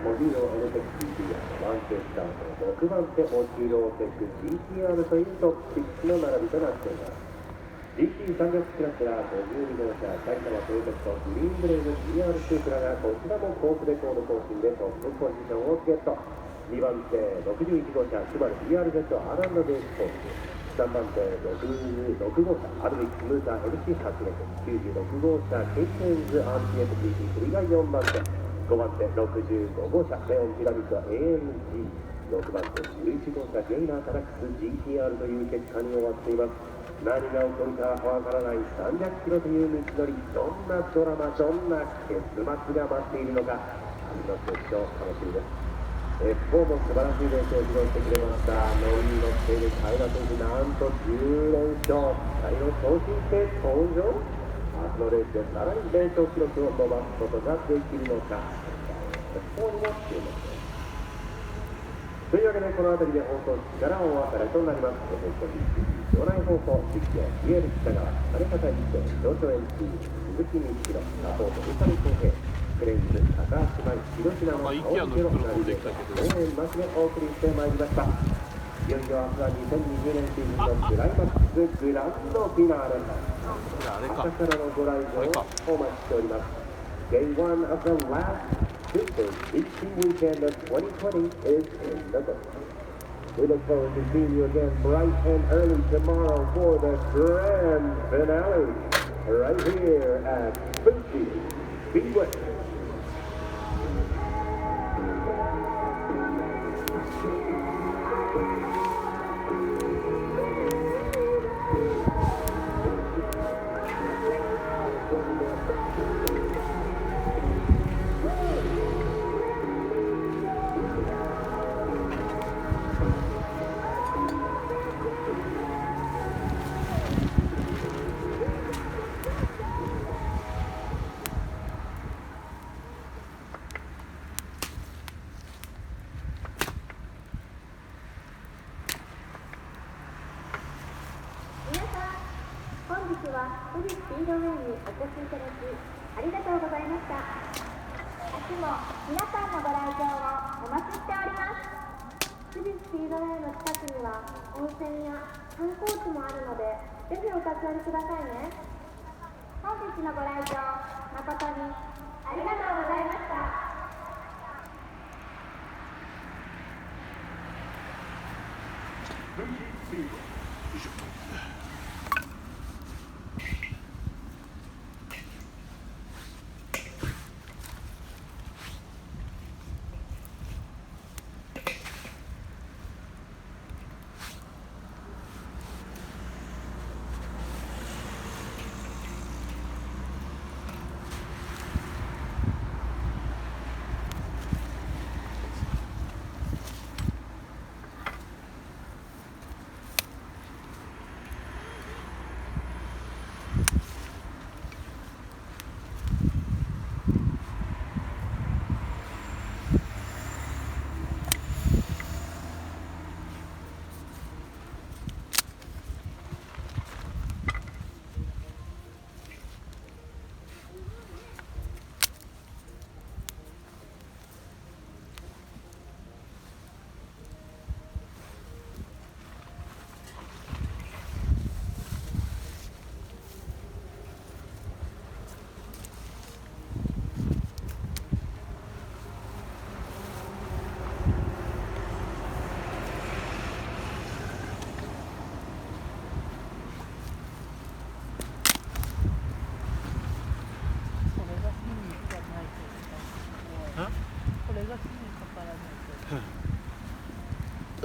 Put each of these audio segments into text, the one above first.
オディオ NTEC ワンセスターと6番手オキロテック GTR というトップ6の並びとなっています。GT300 クラスから52号車埼玉トヨタとグリーンブレード GR スープラがこちらもコースレコード更新でトップポジションをゲット。2番手61号車スバル BRZ アランドデースポーツ、3番手66号車アルビックムーター LC800、96号車ケイセンズ RTFGT それが4番手、5番手65号車レオンピラミッド AMG、6番手11号車ゲイナータラックス GTR という結果に終わっています。何が起こるかわからない300キロという道のり、どんなドラマ、どんな結末が待っているのか、明日の決勝楽しみです。今日も素晴らしいレースを披露してくれました。ノリに乗っている平選手、なんと10連勝、最後更新して登場。明日のレースでさらに連勝記録を伸ばすことができるのか、ここにも注目です。というわけでこの辺りで放送席からお別れとなります。場内放送実況ピエール北川、金方一世、上長 MC 鈴木美弘、サポート宇佐美公平、クレインズ高橋舞、広島の青木のナビゲーター応援マスでお送りしてまいりました。いよいよ明日は2020年シーズンのクライマックスグランドフィナーレ、朝からのご来場をお待ちしております。 Day 1 of the last Super GT weekend of 2020 is in the books. We look forward to seeing you again bright and early tomorrow for the grand finale, right here at Fuji Speedway.日は富士スピードウェイにお越しいただきありがとうございました。明日も皆さんのご来場をお待ちしております。富士スピードウェイの近くには温泉や観光地もあるので、ぜひお立ち寄りくださいね。本日のご来場誠にありがとうございました。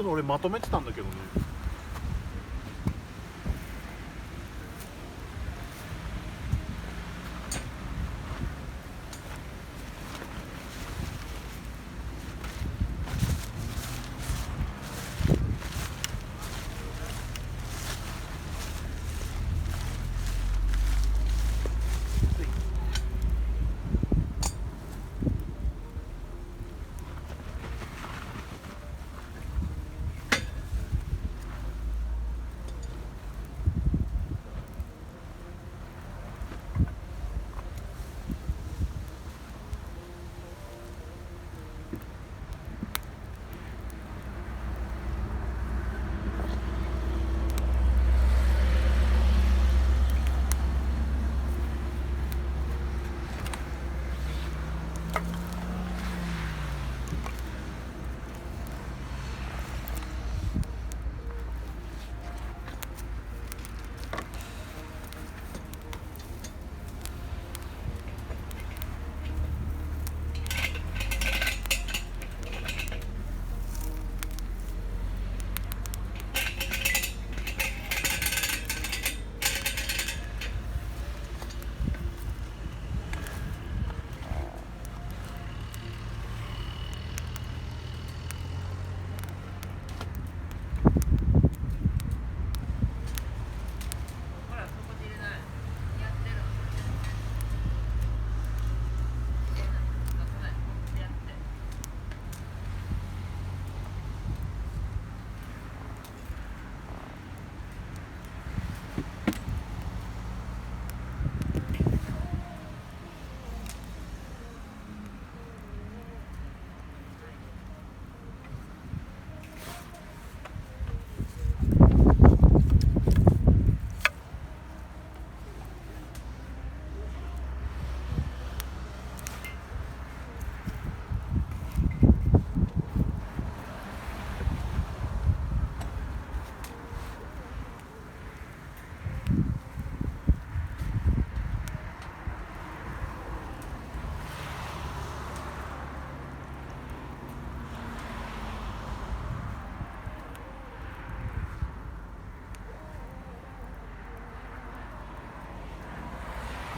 俺まとめてたんだけどね。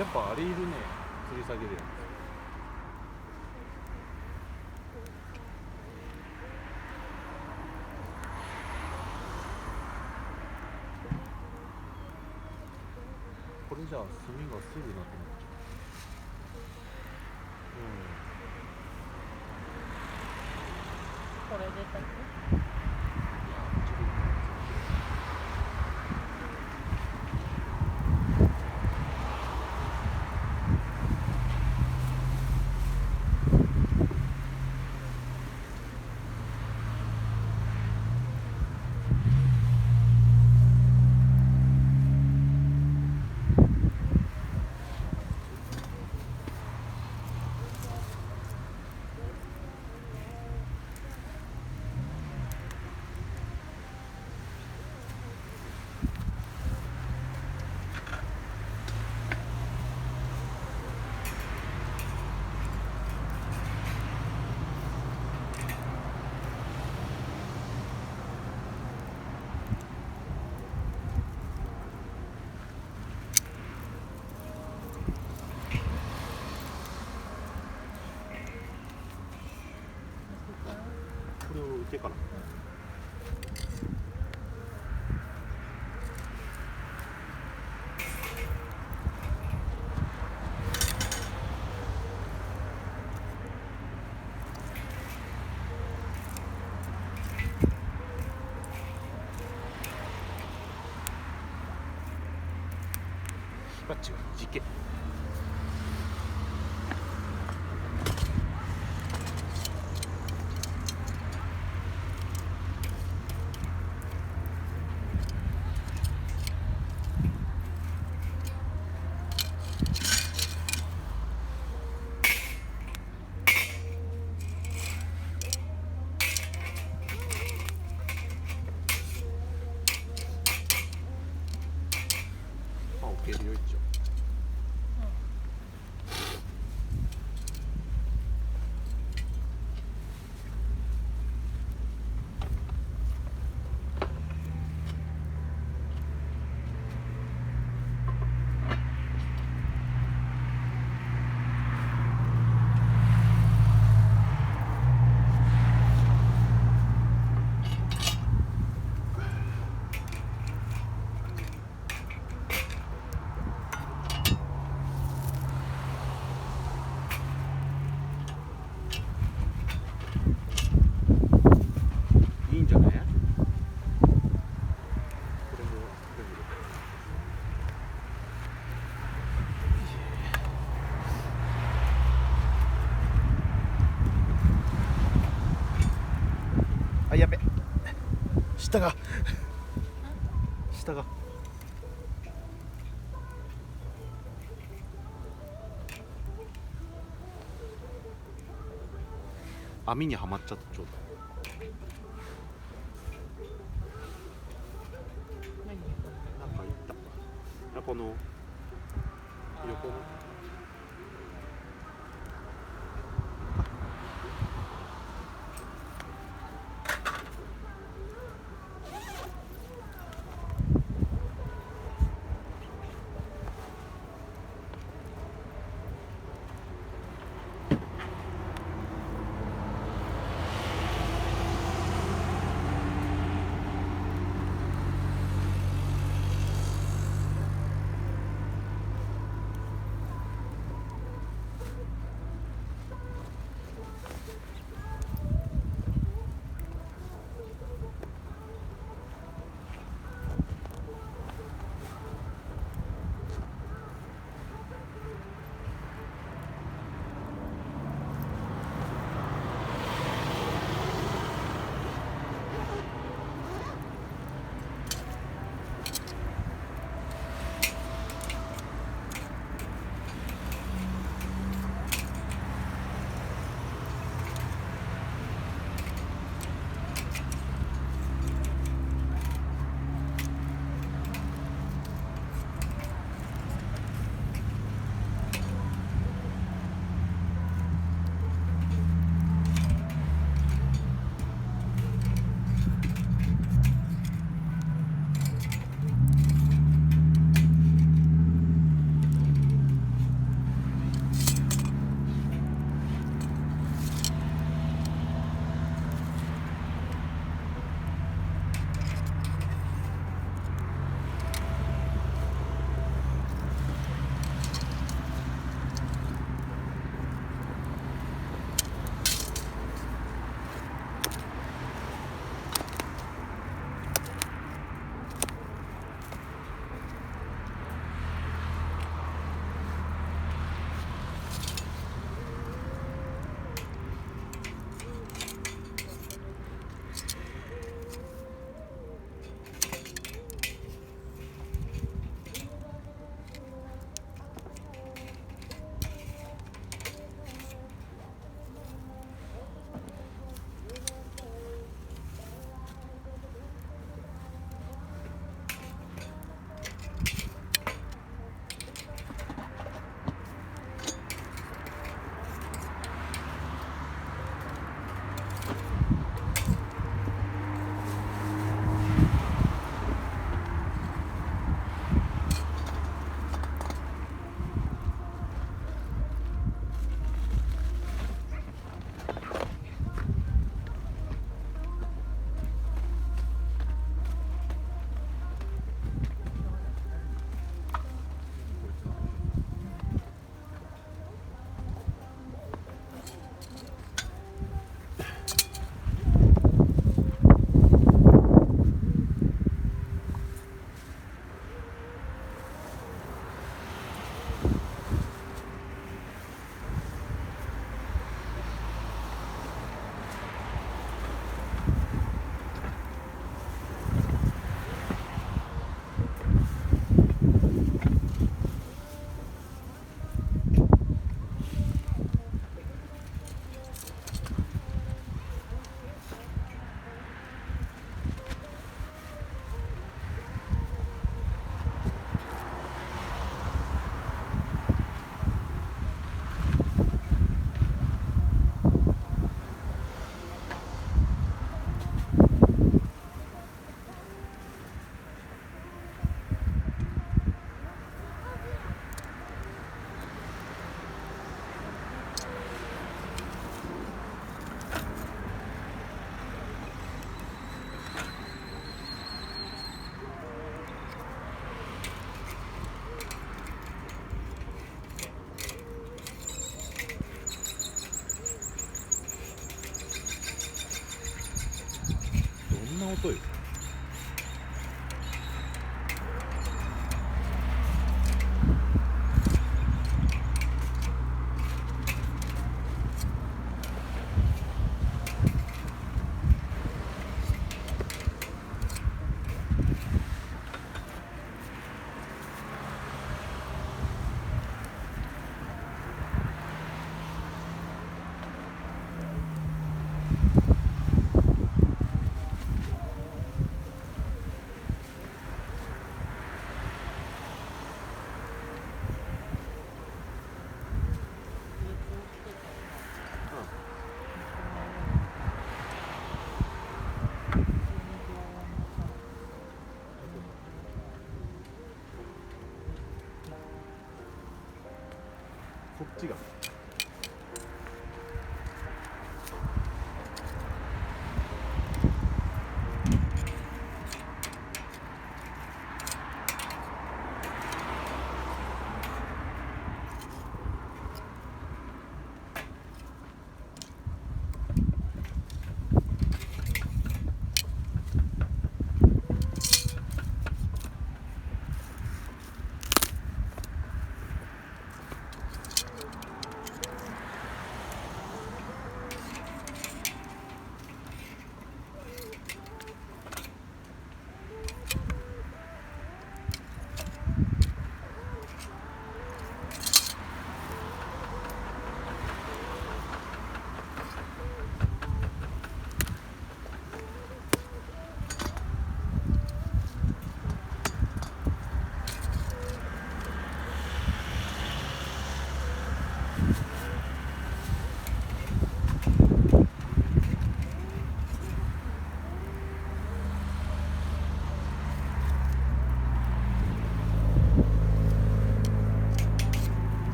やっぱあれいるね、吊り下げるやつ。これじゃあ炭がすぐなくなっちゃう。これで炊く？これを受けかな。バッチがじけ。まあ、OK るよ一応。いいんじゃない？これも全部。あ、やべ。下が下が網にはまっちゃったちょうど。なんかいった。あ、この横の。な音よ。こっちが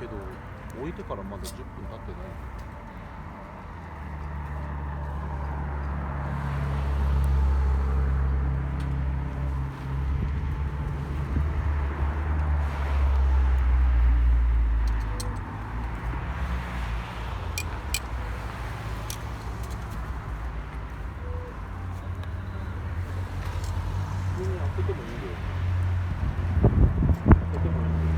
けど置いてからまだ10分経ってない。普通に開けてもいいんだよ。開けてもいいんだよ。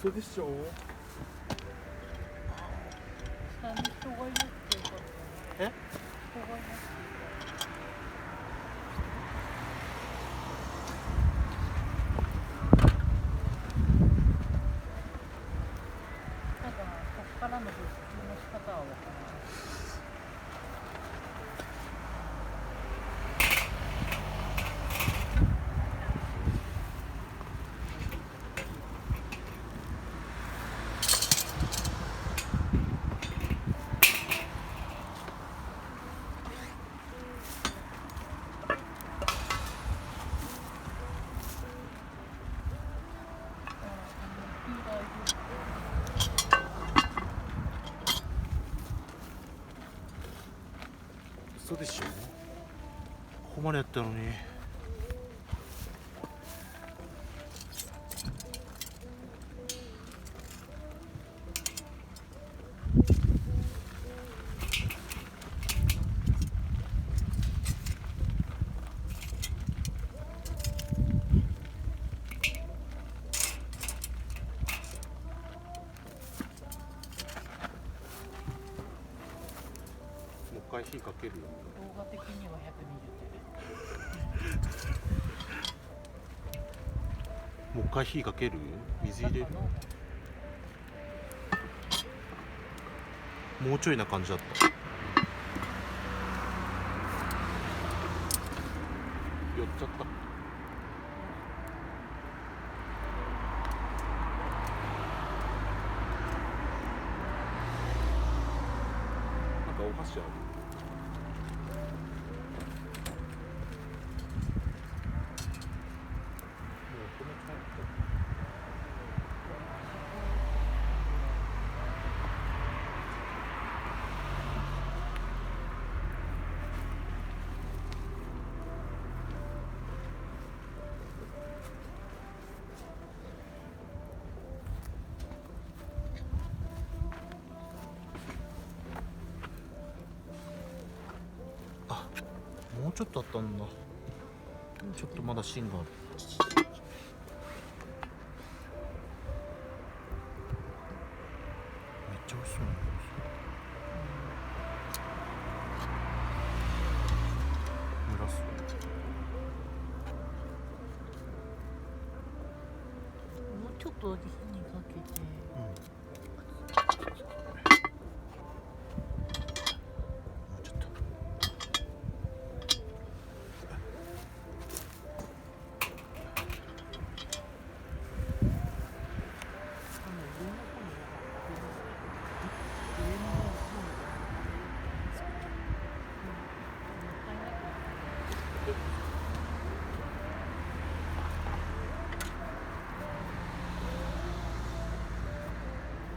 嘘でしょ。下に人がいるっていうか、え？人がいますなんかそこからの物質の仕方は分からない。嘘でしょ。ここまでやったのに。もう一回火かけるよ。動画的には120もう一回火かける？水入れる？もうちょいな感じだった。寄っちゃった。なんかお箸ある？もうこのカット。もうちょっとあったんだ。ちょっとまだ芯がある。めっちゃ美味しそうなんだ。蒸らす。もうちょっとだけ火にかけて、